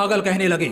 पागल कहने लगे।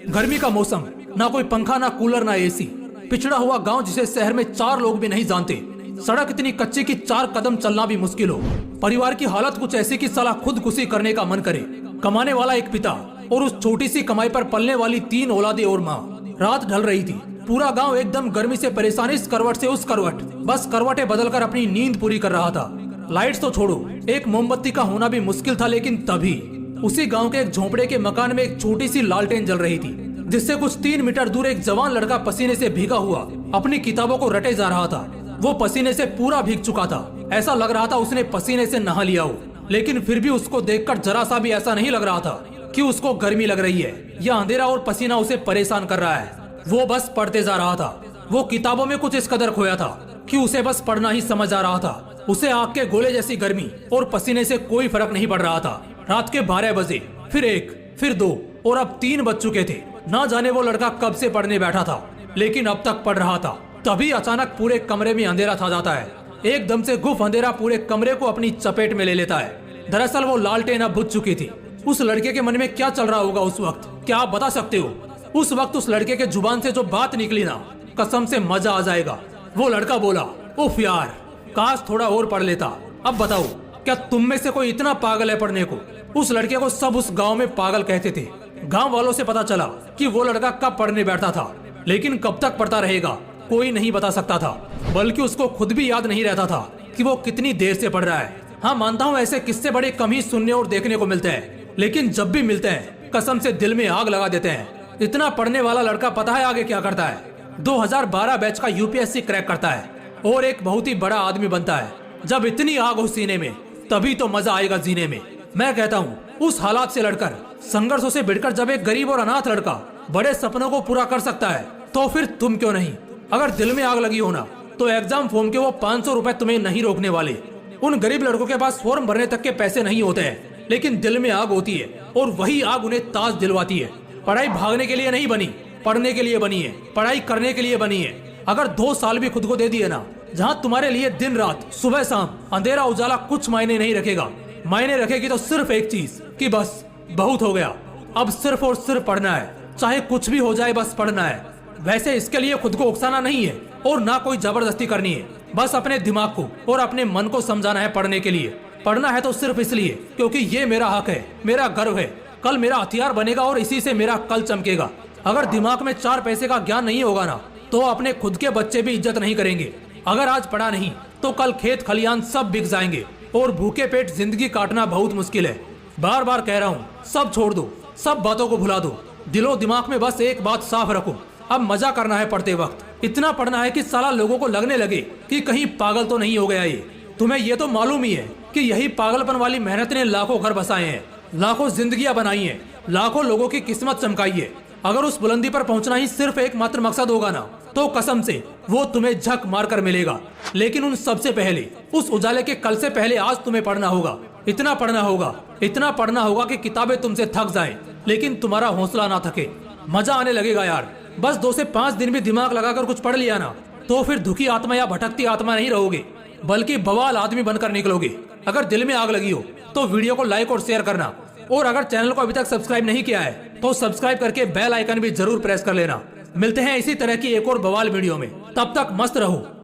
गर्मी का मौसम, ना कोई पंखा ना कूलर ना एसी, पिछड़ा हुआ गांव जिसे शहर में 4 लोग भी नहीं जानते, सड़क इतनी कच्ची कि 4 कदम चलना भी मुश्किल हो, परिवार की हालत कुछ ऐसी कि साला खुदकुशी करने का मन करे, कमाने वाला एक पिता और उस छोटी सी कमाई पर पलने वाली 3 औलादे और माँ। रात ढल रही थी, पूरा गांव एकदम गर्मी से परेशान, इस करवट से उस करवट, बस करवटें बदलकर अपनी नींद पूरी कर रहा था। लाइट्स तो छोड़ो, एक मोमबत्ती का होना भी मुश्किल था, लेकिन तभी उसी गांव के एक झोंपड़े के मकान में एक छोटी सी लालटेन जल रही थी, जिससे कुछ 3 मीटर दूर एक जवान लड़का पसीने से भीगा हुआ अपनी किताबों को रटे जा रहा था। वो पसीने से पूरा भीग चुका था, ऐसा लग रहा था उसने पसीने से नहा लिया हो, लेकिन फिर भी उसको देखकर जरा सा भी ऐसा नहीं लग रहा था कि उसको गर्मी लग रही है या अंधेरा और पसीना उसे परेशान कर रहा है। वो बस पढ़ते जा रहा था। वो किताबों में कुछ इस कदर खोया था कि उसे बस पढ़ना ही समझ आ रहा था। उसे आग के गोले जैसी गर्मी और पसीने से कोई फर्क नहीं पड़ रहा था। रात के 12 बजे, फिर 1, फिर 2 और अब 3 बज चुके थे। ना जाने वो लड़का कब से पढ़ने बैठा था, लेकिन अब तक पढ़ रहा था। तभी अचानक पूरे कमरे में अंधेरा छा जाता है। एकदम से गुफ अंधेरा पूरे कमरे को अपनी चपेट में ले लेता है। दरअसल वो लालटेन अब बुझ चुकी थी। उस लड़के के मन में क्या चल रहा होगा उस वक्त, क्या आप बता सकते हो? उस वक्त उस लड़के के जुबान से जो बात निकली ना, कसम से मजा आ जाएगा। वो लड़का बोला, उफ यार, काश थोड़ा और पढ़ लेता। अब बताओ, क्या तुम में से कोई इतना पागल है पढ़ने को? उस लड़के को सब उस गांव में पागल कहते थे। गांव वालों से पता चला कि वो लड़का कब पढ़ने बैठता था, लेकिन कब तक पढ़ता रहेगा कोई नहीं बता सकता था। बल्कि उसको खुद भी याद नहीं रहता था कि वो कितनी देर से पढ़ रहा है। हाँ, मानता हूँ ऐसे किस्से बड़े कम ही सुनने और देखने को मिलते हैं, लेकिन जब भी मिलते हैं कसम से दिल में आग लगा देते हैं। इतना पढ़ने वाला लड़का पता है आगे क्या करता है? 2012 बैच का यूपीएससी क्रैक करता है और एक बहुत ही बड़ा आदमी बनता है। जब इतनी आग हो सीने में, तभी तो मजा आएगा जीने में। मैं कहता हूँ उस हालात से लड़कर, संघर्षों से भिड़कर जब एक गरीब और अनाथ लड़का बड़े सपनों को पूरा कर सकता है, तो फिर तुम क्यों नहीं? अगर दिल में आग लगी हो ना, तो एग्जाम फॉर्म के वो 500 रुपए तुम्हें नहीं रोकने वाले। उन गरीब लड़कों के पास फॉर्म भरने तक के पैसे नहीं होते हैं, लेकिन दिल में आग होती है और वही आग उन्हें ताज दिलवाती है। पढ़ाई भागने के लिए नहीं बनी, पढ़ने के लिए बनी है, पढ़ाई करने के लिए बनी है। अगर 2 साल भी खुद को दे दिए ना, जहाँ तुम्हारे लिए दिन रात, सुबह शाम, अंधेरा उजाला कुछ मायने नहीं रखेगा। मायने रखेगी तो सिर्फ एक चीज कि बस बहुत हो गया, अब सिर्फ और सिर्फ पढ़ना है, चाहे कुछ भी हो जाए, बस पढ़ना है। वैसे इसके लिए खुद को उकसाना नहीं है और ना कोई जबरदस्ती करनी है। बस अपने दिमाग को और अपने मन को समझाना है पढ़ने के लिए। पढ़ना है तो सिर्फ इसलिए क्योंकि ये मेरा हक है, मेरा गर्व है। कल मेरा हथियार बनेगा और इसी से मेरा कल चमकेगा। अगर दिमाग में 4 पैसे का ज्ञान नहीं होगा ना, तो अपने खुद के बच्चे भी इज्जत नहीं करेंगे। अगर आज पढ़ा नहीं तो कल खेत खलियान सब बिक जाएंगे और भूखे पेट जिंदगी काटना बहुत मुश्किल है। बार बार कह रहा हूँ, सब छोड़ दो, सब बातों को भुला दो, दिलो दिमाग में बस एक बात साफ रखो, अब मजा करना है पढ़ते वक्त। इतना पढ़ना है कि साला लोगों को लगने लगे कि कहीं पागल तो नहीं हो गया ये। तुम्हें ये तो मालूम ही है कि यही पागलपन वाली मेहनत ने लाखों घर बसाए हैं, लाखों जिंदगियां बनाई हैं, लाखों लोगों की किस्मत चमकाई है। अगर उस बुलंदी पर पहुंचना ही सिर्फ एकमात्र मकसद होगा ना, तो कसम से वो तुम्हें झक मार कर मिलेगा। लेकिन उन सबसे पहले, उस उजाले के कल से पहले आज तुम्हें पढ़ना होगा। इतना पढ़ना होगा, इतना पढ़ना होगा कि किताबें तुमसे थक जाएं, लेकिन तुम्हारा हौसला ना थके। मजा आने लगेगा यार। बस 2 से 5 दिन भी दिमाग लगाकर कुछ पढ़ लिया ना, तो फिर दुखी आत्मा या भटकती आत्मा नहीं रहोगे, बल्कि बवाल आदमी बनकर निकलोगे। अगर दिल में आग लगी हो तो वीडियो को लाइक और शेयर करना, और अगर चैनल को अभी तक सब्सक्राइब नहीं किया है तो सब्सक्राइब करके बेल आइकन भी जरूर प्रेस कर लेना। मिलते हैं इसी तरह की एक और बवाल वीडियो में, तब तक मस्त रहो।